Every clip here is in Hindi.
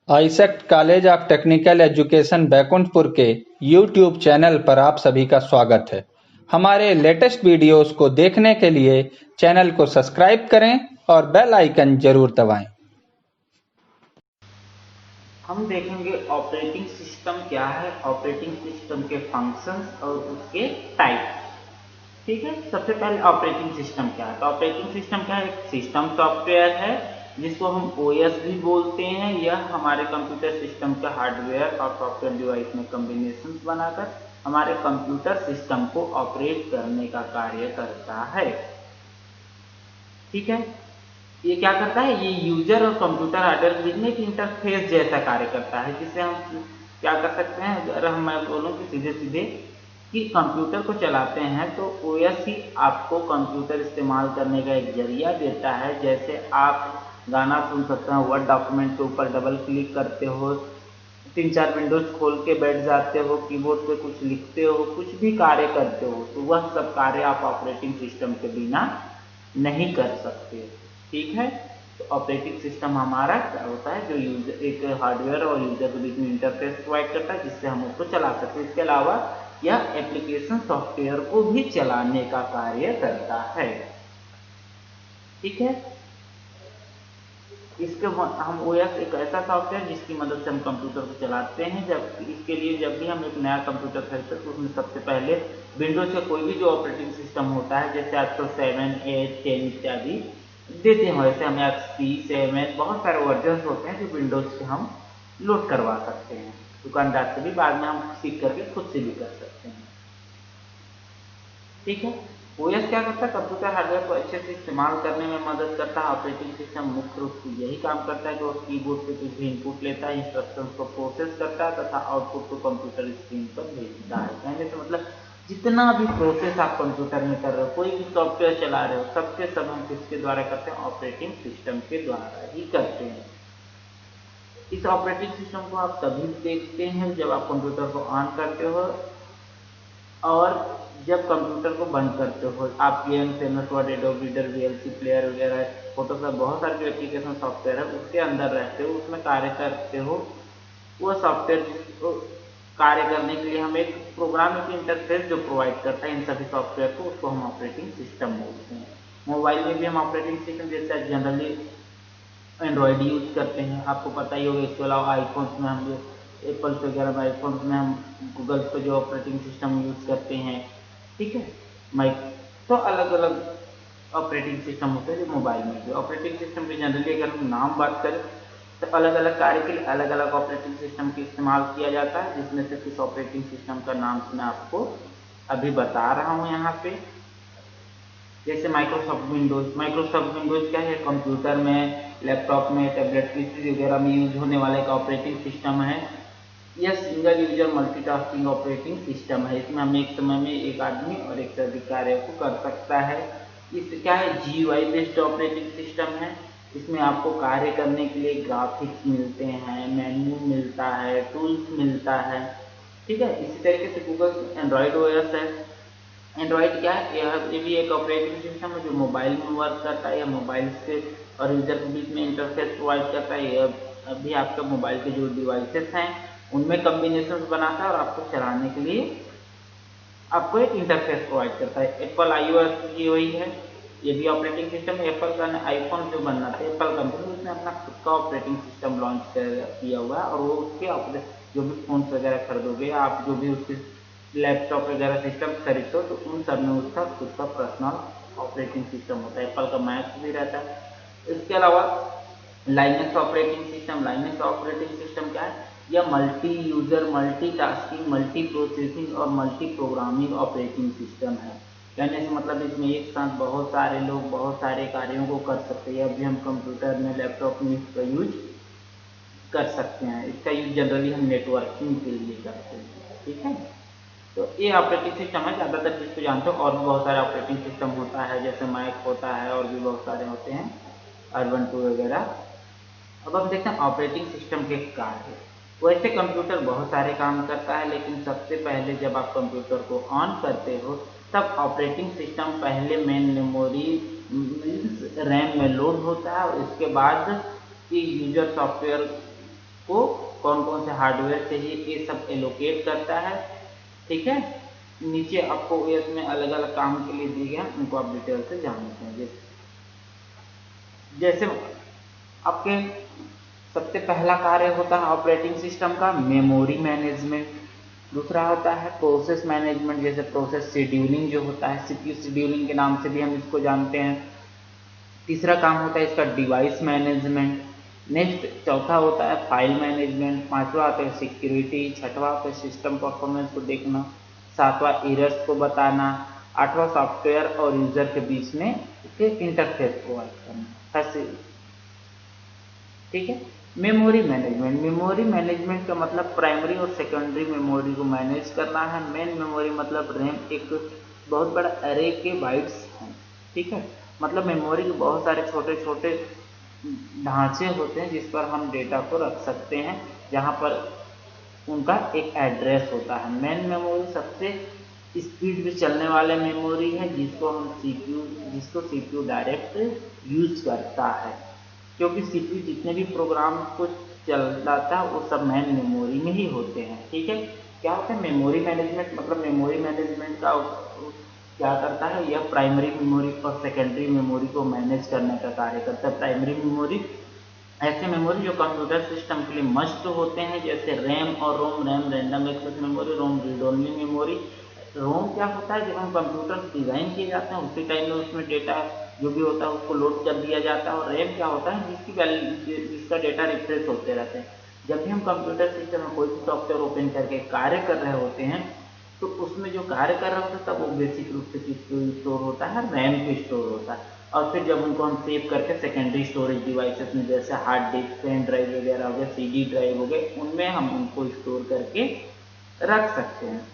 AISECT college of technical education Baikunthpur के यूट्यूब चैनल पर आप सभी का स्वागत है। हमारे लेटेस्ट वीडियोस को देखने के लिए चैनल को सब्सक्राइब करें और बेल आइकन जरूर दबाएं। हम देखेंगे ऑपरेटिंग सिस्टम क्या है, ऑपरेटिंग सिस्टम के फंक्शंस और उसके टाइप। ठीक है, सबसे पहले ऑपरेटिंग सिस्टम क्या है। तो ऑपरेटिंग सिस्टम क्या है? एक सिस्टम सॉफ्टवेयर है जिसको हम ओएस भी बोलते हैं। यह हमारे कंप्यूटर सिस्टम के हार्डवेयर और सॉफ्टवेयर डिवाइस में कॉम्बिनेशन बनाकर हमारे कंप्यूटर सिस्टम को ऑपरेट करने का कार्य करता है। ठीक है, ये क्या करता है? ये यूजर और कंप्यूटर हार्डवेयर के बीच में एक इंटरफेस जैसा कार्य करता है, जिससे हम क्या कर सकते हैं। अगर हम मैं बोलूँ कि सीधे सीधे कि कंप्यूटर को चलाते हैं तो ओएस ही आपको कंप्यूटर इस्तेमाल करने का एक जरिया देता है। जैसे आप गाना सुन सकते हैं, वर्ड डॉक्यूमेंट के ऊपर डबल क्लिक करते हो, 3-4 विंडोज खोल के बैठ जाते हो, कीबोर्ड पे कुछ लिखते हो, कुछ भी कार्य करते हो, तो वह सब कार्य आप ऑपरेटिंग सिस्टम के बिना नहीं कर सकते। ठीक है, तो ऑपरेटिंग सिस्टम हमारा क्या होता है? जो यूजर एक हार्डवेयर और यूजर के बीच में इंटरफेस प्रोवाइड करता है, जिससे हम उसको चला सकते हैं। इसके अलावा यह एप्लीकेशन सॉफ्टवेयर को भी चलाने का कार्य करता है। ठीक है, इसके हम ओएस एक ऐसा सॉफ्टवेयर जिसकी मदद से हम कंप्यूटर को चलाते हैं। जब इसके लिए जब भी हम एक नया कंप्यूटर खरीदते हैं तो उसमें सबसे पहले विंडोज का कोई भी जो ऑपरेटिंग सिस्टम होता है, जैसे आजकल 7, 8, 10 इत्यादि देते हैं, वैसे हमें XP, 7 बहुत सारे वर्जन होते हैं जो विंडोज से हम लोड करवा सकते हैं। दुकानदार से भी बाद में हम सीख करके खुद से भी कर सकते हैं। ठीक है, ओएस क्या करता है? कंप्यूटर हार्डवेयर को अच्छे से इस्तेमाल करने में मदद करता है। ऑपरेटिंग सिस्टम मुख्य रूप से यही काम करता है कि वो कीबोर्ड पे कुछ भी इनपुट लेता है, इंस्ट्रक्शंस को प्रोसेस करता है तथा आउटपुट को कंप्यूटर स्क्रीन पर भेजता है। कहने से मतलब जितना भी प्रोसेस आप कंप्यूटर में कर रहे हो, कोई भी सॉफ्टवेयर चला रहे हो, सबके सब हम किसके द्वारा करते हैं? ऑपरेटिंग सिस्टम के द्वारा ही करते हैं। इस ऑपरेटिंग सिस्टम को आप तभी देखते हैं जब आप कंप्यूटर को ऑन करते हो और जब कंप्यूटर को बंद करते हो। आप games, MS word, adobe reader, VLC player वगैरह, फोटोशॉप, बहुत सारे जो एप्लीकेशन सॉफ्टवेयर है उसके अंदर रहते हो, उसमें कार्य करते हो। वो सॉफ्टवेयर कार्य करने के लिए हम एक प्रोग्रामिंग इंटरफेस जो प्रोवाइड करता है इन सभी सॉफ्टवेयर को, उसको हम ऑपरेटिंग सिस्टम बोलते हैं। मोबाइल में भी हम ऑपरेटिंग सिस्टम जैसे जनरली एंड्रॉयड यूज करते हैं, आपको पता ही होगा। इसके अलावा आईफोन्स में हम एप्पल्स वगैरह में आईफोन्स में हम गूगल पे जो ऑपरेटिंग सिस्टम यूज करते हैं। ठीक है, माइक तो अलग अलग ऑपरेटिंग सिस्टम होते हैं जो मोबाइल में भी। ऑपरेटिंग सिस्टम की जनरली अगर हम नाम बात करें तो अलग अलग कार्य के लिए अलग अलग ऑपरेटिंग सिस्टम का इस्तेमाल किया जाता है, जिसमें से कुछ ऑपरेटिंग सिस्टम का नाम मैं आपको अभी बता रहा हूँ यहाँ पे। जैसे माइक्रोसॉफ्ट विंडोज। माइक्रोसॉफ्ट विंडोज क्या है? कंप्यूटर में, लैपटॉप में, टैबलेट पीसी वगैरह में यूज होने वाला एक ऑपरेटिंग सिस्टम है। यह single user multitasking operating system है। इसमें हम एक समय में एक आदमी और एक से अधिक कार्य को कर सकता है। इस क्या है? GUI बेस्ड ऑपरेटिंग सिस्टम है। इसमें आपको कार्य करने के लिए ग्राफिक्स मिलते हैं, मेन्यू मिलता है, टूल्स मिलता है। ठीक है, इसी तरीके से गूगल एंड्रॉयड OS है। एंड्रॉयड क्या है? ये भी एक ऑपरेटिंग सिस्टम है जो मोबाइल में वर्क करता है, या मोबाइल से और यूजर के बीच में इंटरफेस प्रोवाइड करता है। यह अभी आपका मोबाइल के जो डिवाइसेस हैं उनमें कॉम्बिनेशन बनाता है और आपको चलाने के लिए आपको एक इंटरफेस प्रोवाइड करता है। एप्पल iOS की वही है, ये भी ऑपरेटिंग सिस्टम है। एप्पल का आईफोन जो बनाते हैं एप्पल कंपनी, उसने अपना खुद का ऑपरेटिंग सिस्टम लॉन्च किया हुआ है, और वो उसके जो भी फोन वगैरह खरीदोगे, आप जो भी उसके लैपटॉप वगैरह सिस्टम खरीदते हो तो उन सब में उसका खुद का पर्सनल ऑपरेटिंग सिस्टम होता है। एप्पल का मैक भी रहता है। इसके अलावा Linux operating system. Linux operating system क्या है? यह multi user, multitasking, multi processing और मल्टी प्रोग्रामिंग ऑपरेटिंग सिस्टम है। कहने से मतलब इसमें एक साथ बहुत सारे लोग बहुत सारे कार्यों को कर सकते हैं। अभी हम कंप्यूटर में, लैपटॉप में इसका यूज कर सकते हैं। इसका यूज जनरली हम नेटवर्किंग के लिए करते हैं। ठीक है, तो ये ऑपरेटिंग सिस्टम है, ज़्यादातर जिसको जानते हो। और भी बहुत सारे ऑपरेटिंग सिस्टम होता है, जैसे मैक होता है और भी बहुत सारे होते हैं, अर्बन 2 वगैरह। अब हम देखते हैं ऑपरेटिंग सिस्टम के कार्य। वैसे कंप्यूटर बहुत सारे काम करता है, लेकिन सबसे पहले जब आप कंप्यूटर को ऑन करते हो तब ऑपरेटिंग सिस्टम पहले मेन मेमोरी मीन्स रैम में लोड होता है, और इसके बाद ये यूजर सॉफ्टवेयर को कौन कौन से हार्डवेयर चाहिए ये सब एलोकेट करता है। ठीक है, नीचे आपको ओएस में अलग अलग काम के लिए दिए गए हैं, उनको आप डिटेल से जान लेते हैं। जैसे आपके सबसे पहला कार्य होता है ऑपरेटिंग सिस्टम का मेमोरी मैनेजमेंट, दूसरा होता है प्रोसेस मैनेजमेंट, जैसे प्रोसेस शेड्यूलिंग जो होता है, सीपीयू शेड्यूलिंग के नाम से भी हम इसको जानते हैं। तीसरा काम होता है इसका डिवाइस मैनेजमेंट। नेक्स्ट चौथा होता है फाइल मैनेजमेंट। पांचवा आता है सिक्योरिटी। छठवा होता है सिस्टम परफॉर्मेंस को देखना। सातवां एरर्स को बताना। आठवां सॉफ्टवेयर और यूजर के बीच में इंटरफेस प्रोवाइड करना। ठीक है, मेमोरी मैनेजमेंट। मेमोरी मैनेजमेंट का मतलब प्राइमरी और सेकेंडरी मेमोरी को मैनेज करना है। मेन मेमोरी मतलब रैम एक बहुत बड़ा अरे के बाइट्स हैं। ठीक है, मतलब मेमोरी के बहुत सारे छोटे छोटे ढांचे होते हैं जिस पर हम डेटा को रख सकते हैं, जहां पर उनका एक एड्रेस होता है। मेन मेमोरी सबसे स्पीड में चलने वाले मेमोरी है जिसको सीपीयू डायरेक्ट यूज करता है, क्योंकि सीपीयू जितने भी प्रोग्राम को चलाता है वो सब मेन मेमोरी में ही होते हैं। ठीक है, क्या होता है मेमोरी मैनेजमेंट, मतलब मेमोरी मैनेजमेंट का क्या करता है, यह प्राइमरी मेमोरी और सेकेंडरी मेमोरी को मैनेज करने का कार्य करता है। प्राइमरी मेमोरी ऐसे मेमोरी जो कंप्यूटर सिस्टम के लिए मस्ट होते हैं, जैसे रैम और रोम। रैम रैंडम एक्सेस मेमोरी, रोम रीड ओनली मेमोरी। रोम क्या होता है, जब हम कंप्यूटर डिजाइन किए जाते हैं उसी टाइम में उसमें डेटा जो भी होता है उसको लोड कर दिया जाता है। और रैम क्या होता है, जिसका डेटा रिफ्रेश होते रहते हैं। जब भी हम कंप्यूटर सिस्टम में कोई भी सॉफ्टवेयर ओपन करके कार्य कर रहे होते हैं तो उसमें जो कार्य कर रहा होता है तब वो बेसिक रूप से किस पे स्टोर होता है, रैम पे स्टोर होता है। और फिर जब उनको हम सेव करके सेकेंडरी स्टोरेज डिवाइसेस में, जैसे हार्ड डिस्क, पेन ड्राइव वगैरह हो गए, सीडी ड्राइव हो गए, उनमें हम उनको स्टोर करके रख सकते हैं।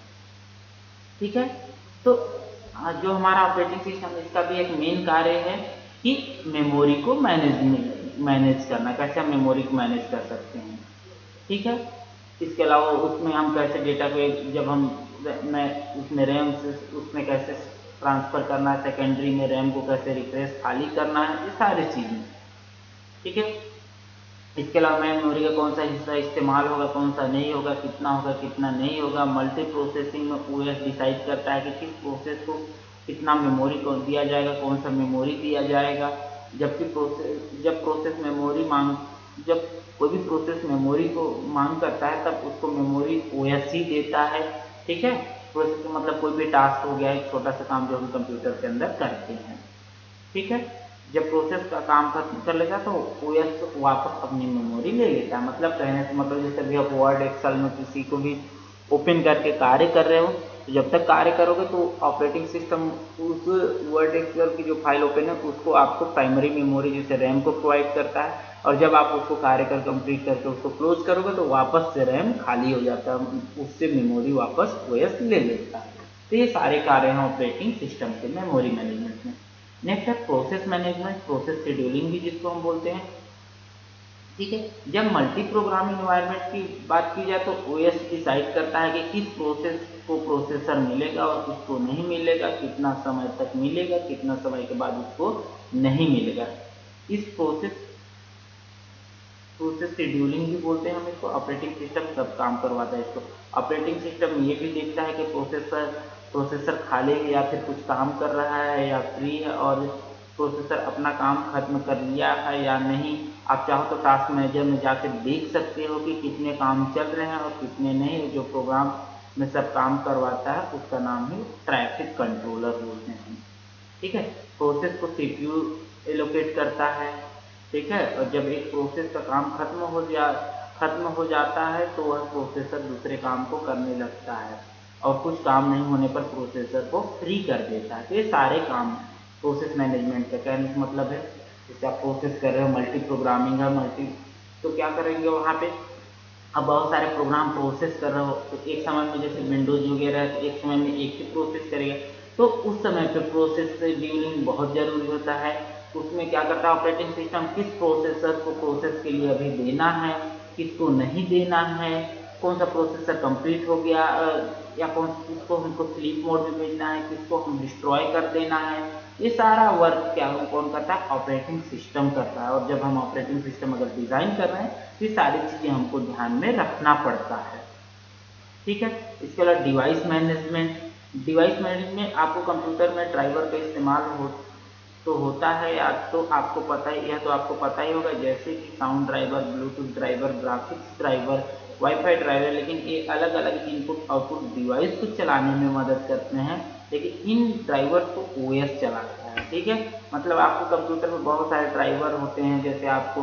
ठीक है, तो जो हमारा ऑपरेटिंग सिस्टम इसका भी एक मेन कार्य है कि मेमोरी को मैनेज करना, कैसे हम मेमोरी को मैनेज कर सकते हैं। ठीक है, इसके अलावा उसमें हम कैसे डेटा को जब हम उसमें रैम से उसमें कैसे ट्रांसफर करना है, सेकेंडरी में रैम को कैसे रिफ्रेश खाली करना है, ये सारी चीजें। ठीक है, इसके अलावा मेमोरी का कौन सा हिस्सा इस्तेमाल होगा, कौन सा नहीं होगा, कितना नहीं होगा। मल्टी प्रोसेसिंग में ओएस डिसाइड करता है कि किस प्रोसेस को कितना मेमोरी को दिया जाएगा, कौन सा मेमोरी दिया जाएगा। जब कोई भी प्रोसेस मेमोरी को मांग करता है तब उसको मेमोरी ओएस ही देता है। ठीक है, प्रोसेस का मतलब कोई भी टास्क हो गया, एक छोटा सा काम जो हम कंप्यूटर के अंदर करते हैं। ठीक है, जब प्रोसेस का काम खत्म कर लेता है तो ओएस वापस अपनी मेमोरी ले लेता है। मतलब कहने से मतलब जैसे भी आप वर्ड एक्सेल में किसी को भी ओपन करके कार्य कर रहे हो, तो जब तक कार्य करोगे तो ऑपरेटिंग सिस्टम उस वर्ड एक्सेल की जो फाइल ओपन है उसको आपको प्राइमरी मेमोरी जैसे रैम को प्रोवाइड करता है, और जब आप उसको कार्य कर कंप्लीट करके उसको क्लोज करोगे तो वापस से रैम खाली हो जाता है, उससे मेमोरी वापस ओएस ले लेता है। तो ये सारे कार्य हैं ऑपरेटिंग सिस्टम के मेमोरी मैनेजमेंट में। नेक्स्ट है प्रोसेस मैनेजमेंट, प्रोसेस शेड्यूलिंग भी जिसको हम बोलते हैं। ठीक है, जब मल्टी प्रोग्रामिंग एनवायरनमेंट की बात की जाए तो ओएस डिसाइड करता है कि किस प्रोसेस को प्रोसेसर मिलेगा और किसको नहीं मिलेगा, कितना समय तक मिलेगा, कितना समय के बाद उसको नहीं मिलेगा। इस प्रोसेस शेड्यूलिंग भी बोलते हैं हम इसको। ऑपरेटिंग सिस्टम सब काम करवाता है इसको। ऑपरेटिंग सिस्टम ये भी देखता है कि प्रोसेसर खाली है या फिर कुछ काम कर रहा है या फ्री है, और प्रोसेसर अपना काम खत्म कर लिया है या नहीं। आप चाहो तो टास्क मैनेजर में जाकर देख सकते हो कि कितने काम चल रहे हैं और कितने नहीं। जो प्रोग्राम में सब काम करवाता है उसका नाम है ट्रैफिक कंट्रोलर बोलते हैं। ठीक है, प्रोसेस को सीपीयू एलोकेट करता है। ठीक है, और जब एक प्रोसेस का काम खत्म हो जाता है तो वह प्रोसेसर दूसरे काम को करने लगता है, और कुछ काम नहीं होने पर प्रोसेसर को फ्री कर देता है। तो ये सारे काम प्रोसेस मैनेजमेंट का कहने का मतलब है। जैसे आप प्रोसेस कर रहे हो, मल्टी प्रोग्रामिंग है, तो क्या करेंगे वहाँ पे, अब बहुत सारे प्रोग्राम प्रोसेस कर रहे हो तो एक समय में जैसे विंडोज वगैरह है तो एक समय में एक ही प्रोसेस करेगा, तो उस समय पे प्रोसेस शेड्यूलिंग बहुत जरूरी होता है। उसमें क्या करता है ऑपरेटिंग सिस्टम, किस प्रोसेसर को प्रोसेस के लिए अभी देना है, किसको नहीं देना है, कौन सा प्रोसेसर कंप्लीट हो गया, या किसको हमको स्लीप मोड में भेजना है, किसको हम डिस्ट्रॉय कर देना है, ये सारा वर्क क्या कौन करता है, ऑपरेटिंग सिस्टम करता है। और जब हम ऑपरेटिंग सिस्टम अगर डिजाइन कर रहे हैं तो ये सारी चीजें हमको ध्यान में रखना पड़ता है। ठीक है, इसके अलावा डिवाइस मैनेजमेंट आपको कंप्यूटर में ड्राइवर का इस्तेमाल होता है, या तो आपको पता ही, यह तो आपको पता ही होगा, जैसे कि sound driver, Bluetooth driver, graphics driver, wifi driver. लेकिन ये अलग अलग इनपुट आउटपुट डिवाइस को चलाने में मदद करते हैं, लेकिन इन ड्राइवर को ओएस चलाता है। ठीक है, मतलब आपको कंप्यूटर में बहुत सारे ड्राइवर होते हैं, जैसे आपको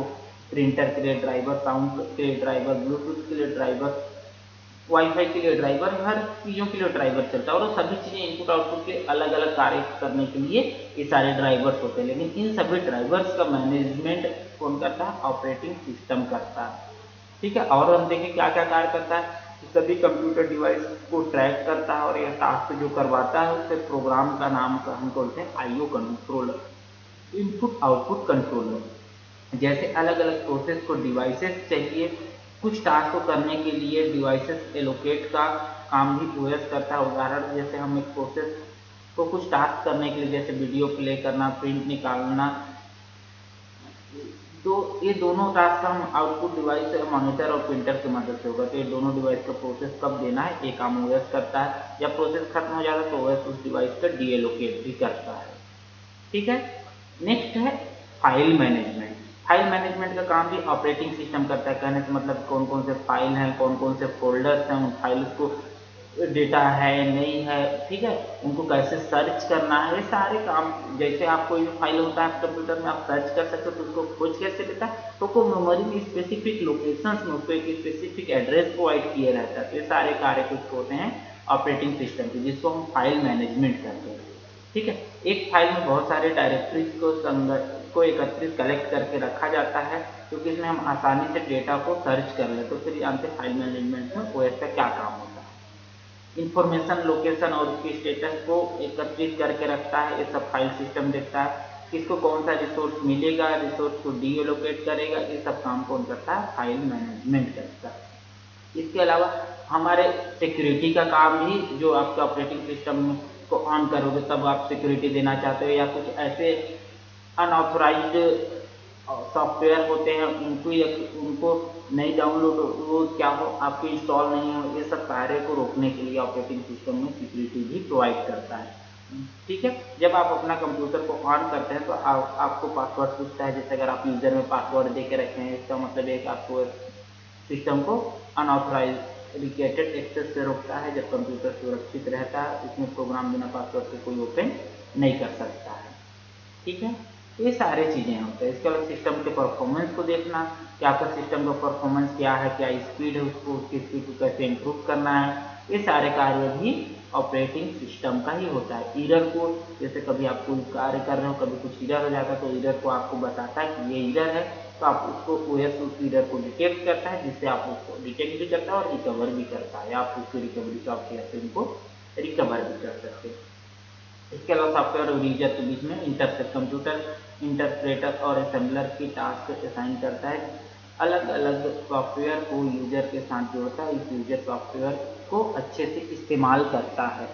प्रिंटर के लिए ड्राइवर, साउंड के लिए ड्राइवर, ब्लूटूथ के लिए ड्राइवर, वाईफाई के लिए ड्राइवर, हर चीज़ों के लिए ड्राइवर चलता है। और सभी चीज़ें इनपुट आउटपुट के अलग अलग कार्य करने के लिए ये सारे ड्राइवर्स होते हैं। लेकिन इन सभी ड्राइवर्स का मैनेजमेंट कौन करता है, ऑपरेटिंग सिस्टम करता है। ठीक है, और हम देखें क्या क्या कार्य करता है, सभी कंप्यूटर डिवाइस को ट्रैक करता है, और यह टास्क जो करवाता है उससे प्रोग्राम का नाम हम बोलते हैं IO controller, input output controller. जैसे अलग अलग प्रोसेस को डिवाइसेस चाहिए, कुछ टास्क को करने के लिए डिवाइसेस एलोकेट का काम भी ओएस करता है। उदाहरण जैसे हम एक प्रोसेस को कुछ टास्क करने के लिए, जैसे वीडियो प्ले करना, प्रिंट निकालना, तो ये दोनों टास्क हम आउटपुट डिवाइस मॉनिटर और प्रिंटर की मदद से होगा। तो ये दोनों डिवाइस का प्रोसेस कब देना है, ये काम ओएस करता है। या प्रोसेस खत्म हो जाता है तो ओएस उस डिवाइस का डीएलोकेट भी करता है। ठीक है, नेक्स्ट है फाइल मैनेजमेंट। फाइल मैनेजमेंट का काम भी ऑपरेटिंग सिस्टम करता है। कहने से मतलब कौन कौन से फाइल हैं, कौन कौन से फोल्डर्स हैं, उन फाइल्स को डेटा है नहीं है, ठीक है, उनको कैसे सर्च करना है, ये सारे काम। जैसे आप कोई भी फाइल होता है कंप्यूटर में, आप सर्च कर सकते हो, तो उसको खोज कैसे लेता है, तो को मेमोरी में स्पेसिफिक लोकेशंस में उसको एक स्पेसिफिक एड्रेस प्रोवाइड किए रहता है। तो ये सारे कार्य कुछ होते हैं ऑपरेटिंग सिस्टम के, जिसको हम फाइल मैनेजमेंट करते हैं। ठीक है, एक फाइल में बहुत सारे डायरेक्टरीज को एकत्रित कलेक्ट करके रखा जाता है, क्योंकि इसमें हम आसानी से डेटा को सर्च कर लें। तो फिर जानते हैं फाइल मैनेजमेंट में ओएस का क्या काम होता है। इंफॉर्मेशन, लोकेशन और उसकी स्टेटस को एकत्रित करके रखता है, ये सब फाइल सिस्टम देखता है। किसको कौन सा रिसोर्स मिलेगा, रिसोर्स को डीएलोकेट करेगा, ये सब काम कौन करता है, फाइल मैनेजमेंट करता है। इसके अलावा हमारे सिक्योरिटी का काम भी, जो आपके ऑपरेटिंग सिस्टम को ऑन करोगे तब आप सिक्योरिटी देना चाहते हो, या कुछ ऐसे अनऑथराइज्ड सॉफ्टवेयर होते हैं उनको नहीं डाउनलोड वो क्या हो, आपके इंस्टॉल नहीं हो, ये सब कार्य को रोकने के लिए ऑपरेटिंग सिस्टम में सिक्योरिटी भी प्रोवाइड करता है। ठीक है, जब आप अपना कंप्यूटर को ऑन करते हैं तो आपको पासवर्ड पूछता है। जैसे अगर आप यूजर में पासवर्ड दे के रखे हैं, इसका मतलब है कि आपको सिस्टम को अनऑथराइज्ड एक्सेस से रोकता है। जब कंप्यूटर सुरक्षित रहता है, इसमें प्रोग्राम बिना पासवर्ड से कोई ओपन नहीं कर सकता है। ठीक है, ये सारे चीज़ें होते हैं। इसके अलावा सिस्टम के परफॉर्मेंस को देखना कि आपका सिस्टम का परफॉर्मेंस क्या है, क्या स्पीड है, उसकी स्पीड को कैसे इम्प्रूव करना है, ये सारे कार्य भी ऑपरेटिंग सिस्टम का ही होता है। एरर को, जैसे कभी आप कोई कार्य कर रहे हो, कभी कुछ एरर हो जाता है, तो एरर को आपको बताता है कि ये एरर है, तो आप उसको ओएस उस एरर को डिटेक्ट करता है, जिससे आप उसको डिटेक्ट भी करता है और रिकवर भी करता है। आप उसकी रिकवरी सॉफ्टवेयर से उनको रिकवर भी कर सकते हैं। इसके अलावा सॉफ्टवेयर और यूजर के बीच में इंटरफेस, कंप्यूटर इंटरप्रेटर और असेंबलर की टास्क असाइन करता है। अलग अलग सॉफ्टवेयर को यूजर के साथ जो होता है, इस यूजर सॉफ्टवेयर को अच्छे से इस्तेमाल करता है।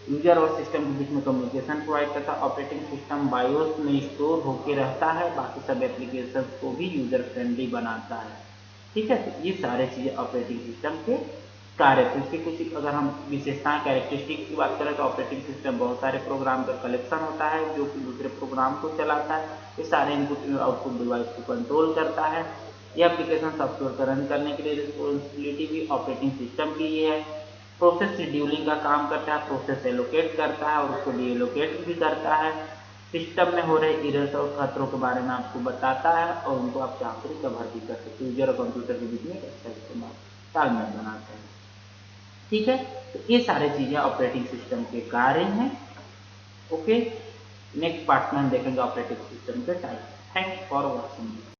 यूजर और सिस्टम के बीच में कम्युनिकेशन प्रोवाइड करता है। ऑपरेटिंग सिस्टम बायोस में स्टोर होकर रहता है, बाकी सब एप्लीकेशन को भी यूजर फ्रेंडली बनाता है। ठीक है, तो ये सारे चीज़ें ऑपरेटिंग सिस्टम के कार्य। तो इसके कुछ अगर हम विशेषताएं, कैरेक्टरिस्टिक की बात करें, तो ऑपरेटिंग सिस्टम बहुत सारे प्रोग्राम का कलेक्शन होता है जो कि दूसरे प्रोग्राम को चलाता है। ये सारे इनपुट आउटपुट डिवाइस को कंट्रोल करता है। ये एप्लीकेशन सॉफ्टवेयर को रन करने के लिए रिस्पॉन्सिबिलिटी भी ऑपरेटिंग सिस्टम की ही है। प्रोसेस शेड्यूलिंग का काम करता है, प्रोसेस एलोकेट करता है और उसको डीएलोकेट भी करता है। सिस्टम में हो रहे एरर्स और खतरों के बारे में आपको बताता है और उनको आप चाह कर कवर भी कर सकते हो। यूजर और कंप्यूटर के बीच में अच्छा इस्तेमाल तालमेल बनाते हैं। ठीक है, तो ये सारी चीजें ऑपरेटिंग सिस्टम के कार्य हैं। ओके, नेक्स्ट पार्ट में हम देखेंगे ऑपरेटिंग सिस्टम के टाइप। Thanks for watching.